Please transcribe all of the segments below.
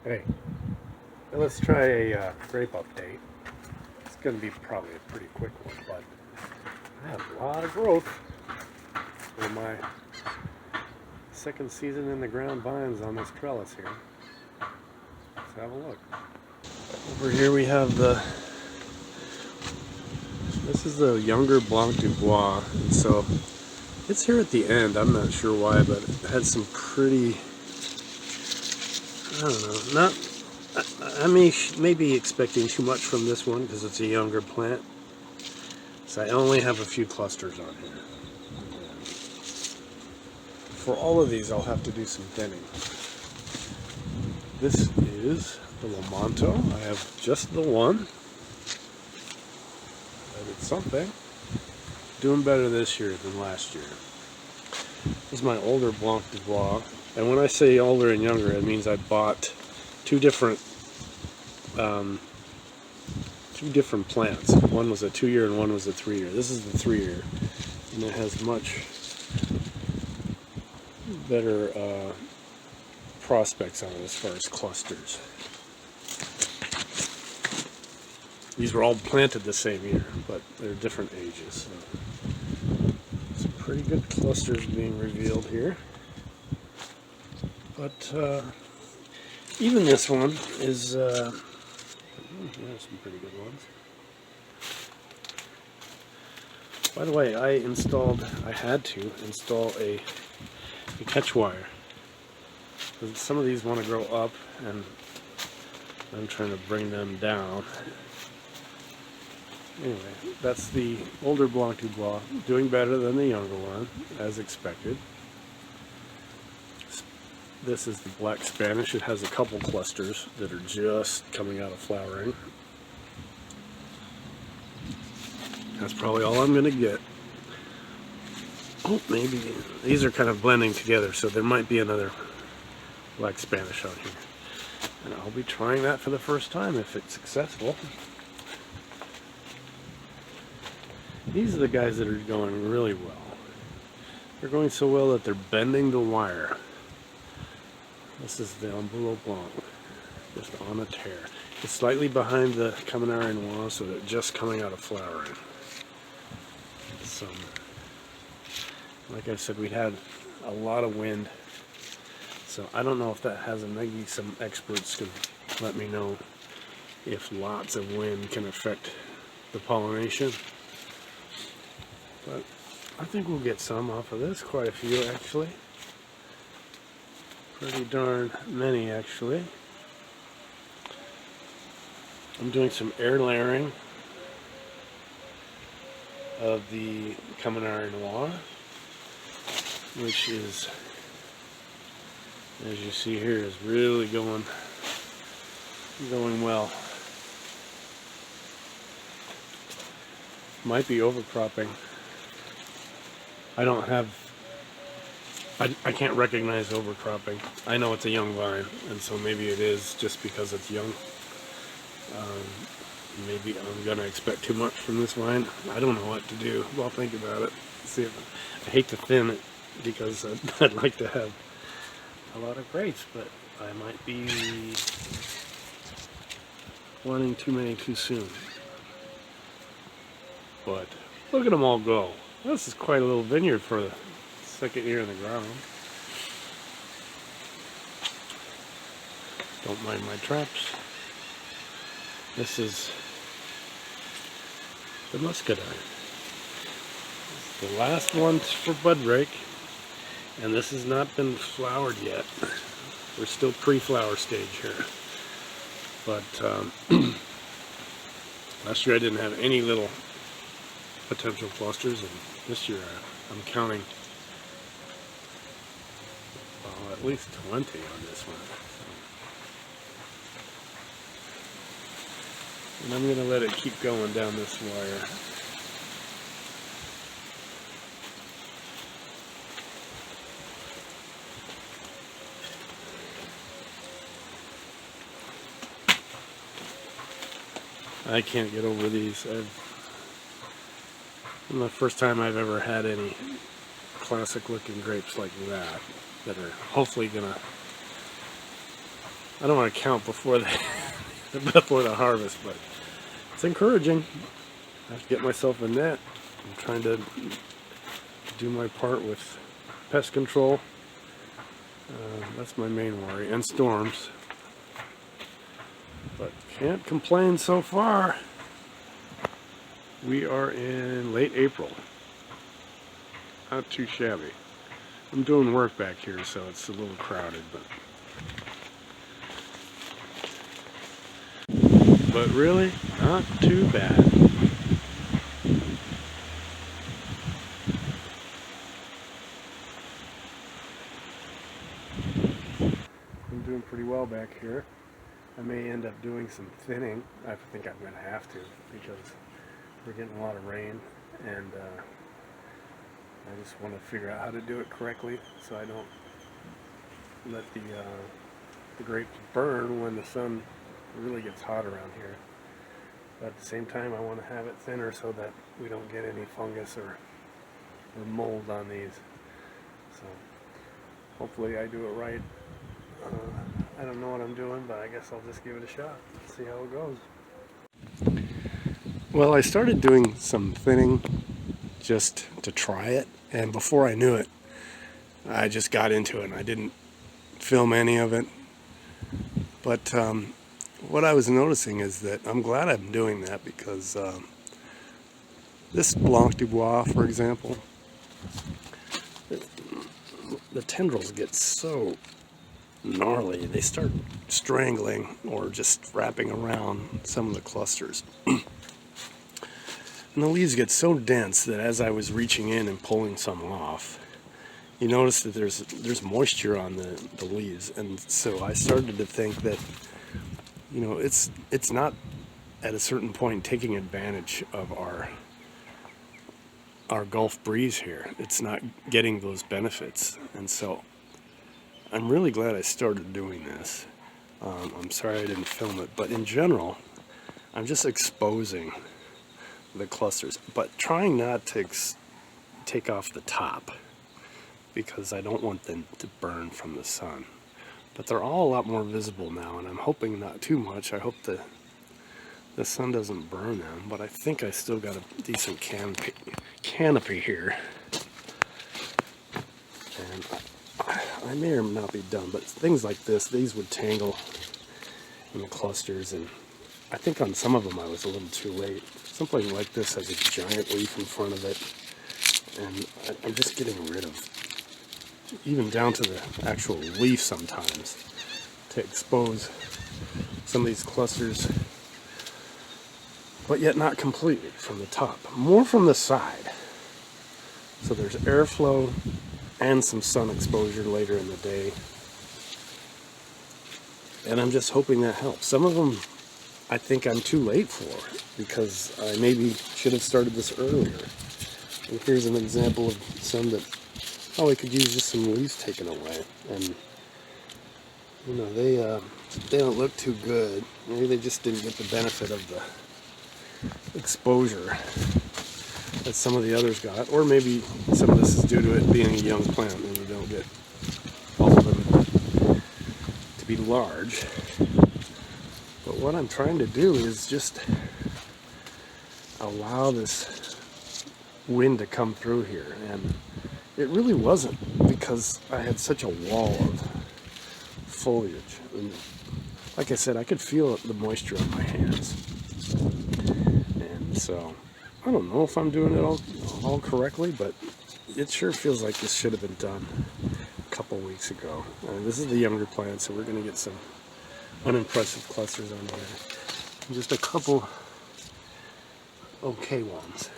Hey, let's try a grape update. It's going to be probably a pretty quick one, but I have a lot of growth for my second season in the ground vines on this trellis here. Let's have a look. Over here we have this is the younger Blanc du Bois, and so it's here at the end. I'm not sure why, but it had some pretty, I don't know, I may be expecting too much from this one because it's a younger plant. So I only have a few clusters on here. For all of these, I'll have to do some thinning. This is the Lomanto. I have just the one. I did something. Doing better this year than last year. This is my older Blanc du Bois. And when I say older and younger, it means I bought two different plants. One was a 2-year and one was a 3-year. This is the 3-year, and it has much better prospects on it as far as clusters. These were all planted the same year, but they're different ages. So some pretty good clusters being revealed here. But even this one is, there's some pretty good ones. By the way, I had to install a catch wire. Some of these want to grow up, and I'm trying to bring them down. Anyway, that's the older Blanc du Bois, doing better than the younger one, as expected. This is the Black Spanish. It has a couple clusters that are just coming out of flowering. That's probably all I'm going to get. Oh, maybe these are kind of blending together, so there might be another Black Spanish out here. And I'll be trying that for the first time if it's successful. These are the guys that are going really well. They're going so well that they're bending the wire. This is the Ambulo Blanc, just on a tear. It's slightly behind the Camminare Noir, so they're just coming out of flowering. Like I said, we had a lot of wind, so I don't know if that has maybe some experts can let me know if lots of wind can affect the pollination. But I think we'll get some off of this, quite a few actually. Pretty darn many actually. I'm doing some air layering of the Camminare Noir, which is, as you see here, is really going well. Might be overcropping. I can't recognize overcropping. I know it's a young vine, and so maybe it is just because it's young. Maybe I'm gonna expect too much from this vine. I don't know what to do. Well, think about it. See if I hate to thin it because I'd like to have a lot of grapes, but I might be wanting too many too soon. But look at them all go. This is quite a little vineyard for the second year in the ground. Don't mind my traps. This is the muscadine. The last one for bud break, and this has not been flowered yet. We're still pre-flower stage here. But last year I didn't have any little potential clusters, and this year I'm counting at least 20 on this one. And I'm going to let it keep going down this wire. I can't get over these. This is the first time I've ever had any classic looking grapes like that are hopefully gonna I don't want to count before the before the harvest, but it's encouraging. I have to get myself a net. I'm trying to do my part with pest control. That's my main worry, and storms. But can't complain so far. We are in late April. Not too shabby. I'm doing work back here, so it's a little crowded, but really not too bad. I'm doing pretty well back here. I may end up doing some thinning. I think I'm going to have to, because we're getting a lot of rain, and I just want to figure out how to do it correctly so I don't let the grapes burn when the sun really gets hot around here. But at the same time, I want to have it thinner so that we don't get any fungus or mold on these. So hopefully I do it right. I don't know what I'm doing, but I guess I'll just give it a shot, see how it goes. Well, I started doing some thinning just to try it, and before I knew it, I just got into it, and I didn't film any of it. But what I was noticing is that I'm glad I'm doing that, because this Blanc du Bois, for example, the tendrils get so gnarly, they start strangling or just wrapping around some of the clusters. And the leaves get so dense that as I was reaching in and pulling some off, you notice that there's moisture on the leaves, and so I started to think that, you know, it's not at a certain point taking advantage of our Gulf breeze here. It's not getting those benefits, and so I'm really glad I started doing this. I'm sorry I didn't film it, but in general, I'm just exposing the clusters, but trying not to take off the top, because I don't want them to burn from the sun. But they're all a lot more visible now, and I'm hoping not too much. I hope the sun doesn't burn them, but I think I still got a decent canopy here. And I may or may not be done, but things like this, these would tangle in the clusters, and I think on some of them I was a little too late. Something like this has a giant leaf in front of it, and I'm just getting rid of, even down to the actual leaf sometimes, to expose some of these clusters, but yet not completely from the top, more from the side. So there's airflow and some sun exposure later in the day, and I'm just hoping that helps. Some of them I think I'm too late for, because I maybe should have started this earlier. And here's an example of some that probably could use just some leaves taken away, and you know, they don't look too good. Maybe they just didn't get the benefit of the exposure that some of the others got, or maybe some of this is due to it being a young plant and you don't get all of them to be large. But what I'm trying to do is just allow this wind to come through here, and it really wasn't, because I had such a wall of foliage. And like I said, I could feel the moisture on my hands, and so I don't know if I'm doing it all correctly, but it sure feels like this should have been done a couple weeks ago. This is the younger plant, so we're going to get some unimpressive clusters on here. And just a couple okay ones.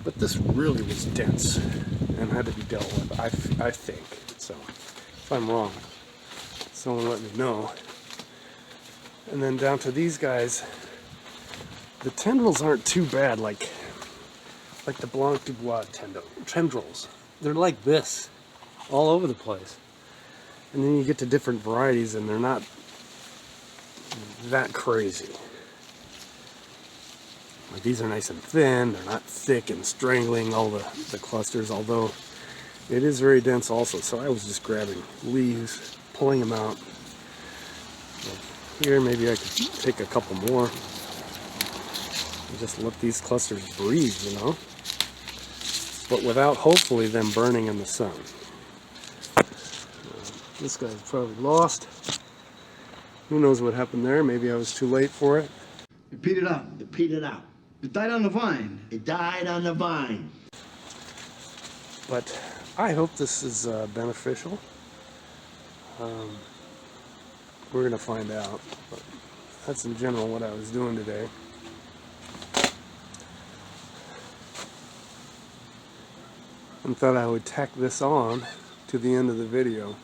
But this really was dense and had to be dealt with, I think. So if I'm wrong, someone let me know. And then down to these guys, the tendrils aren't too bad, like the Blanc du Bois tendrils. They're like this, all over the place. And then you get to different varieties, and they're not that crazy. Like, these are nice and thin, they're not thick and strangling all the clusters, although it is very dense also. So I was just grabbing leaves, pulling them out, Here, maybe I could take a couple more and just let these clusters breathe, you know, but without hopefully them burning in the sun. This guy's probably lost. Who knows what happened there? Maybe I was too late for it. It petered out. It petered out. It died on the vine. It died on the vine. But I hope this is beneficial. We're going to find out. But that's in general what I was doing today. And thought I would tack this on to the end of the video.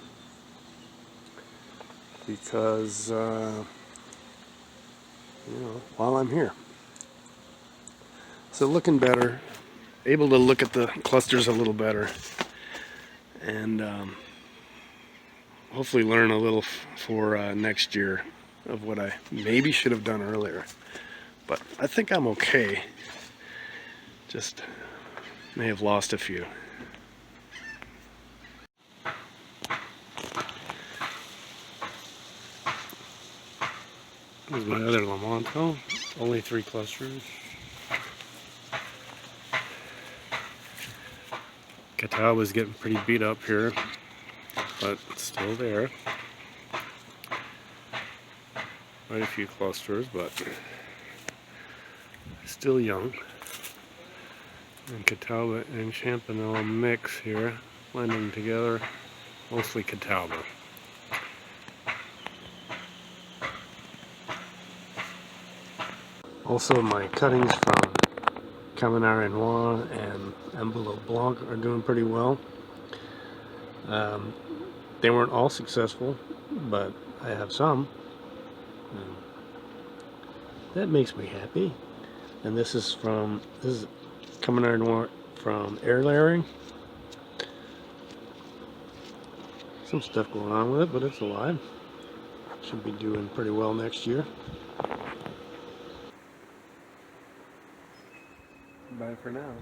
Because, you know, while I'm here. So looking better. Able to look at the clusters a little better. And hopefully learn a little for next year of what I maybe should have done earlier. But I think I'm okay. Just may have lost a few. Here's my other Lomanto. Only 3 clusters. Catawba is getting pretty beat up here, but it's still there. Quite a few clusters, but still young. And Catawba and Champanel mix here, blending together, mostly Catawba. Also, my cuttings from Camminare Noir and Ambulo Blanc are doing pretty well. They weren't all successful, but I have some. And that makes me happy. And this is Camminare Noir from air layering. Some stuff going on with it, but it's alive. Should be doing pretty well next year. Bye for now.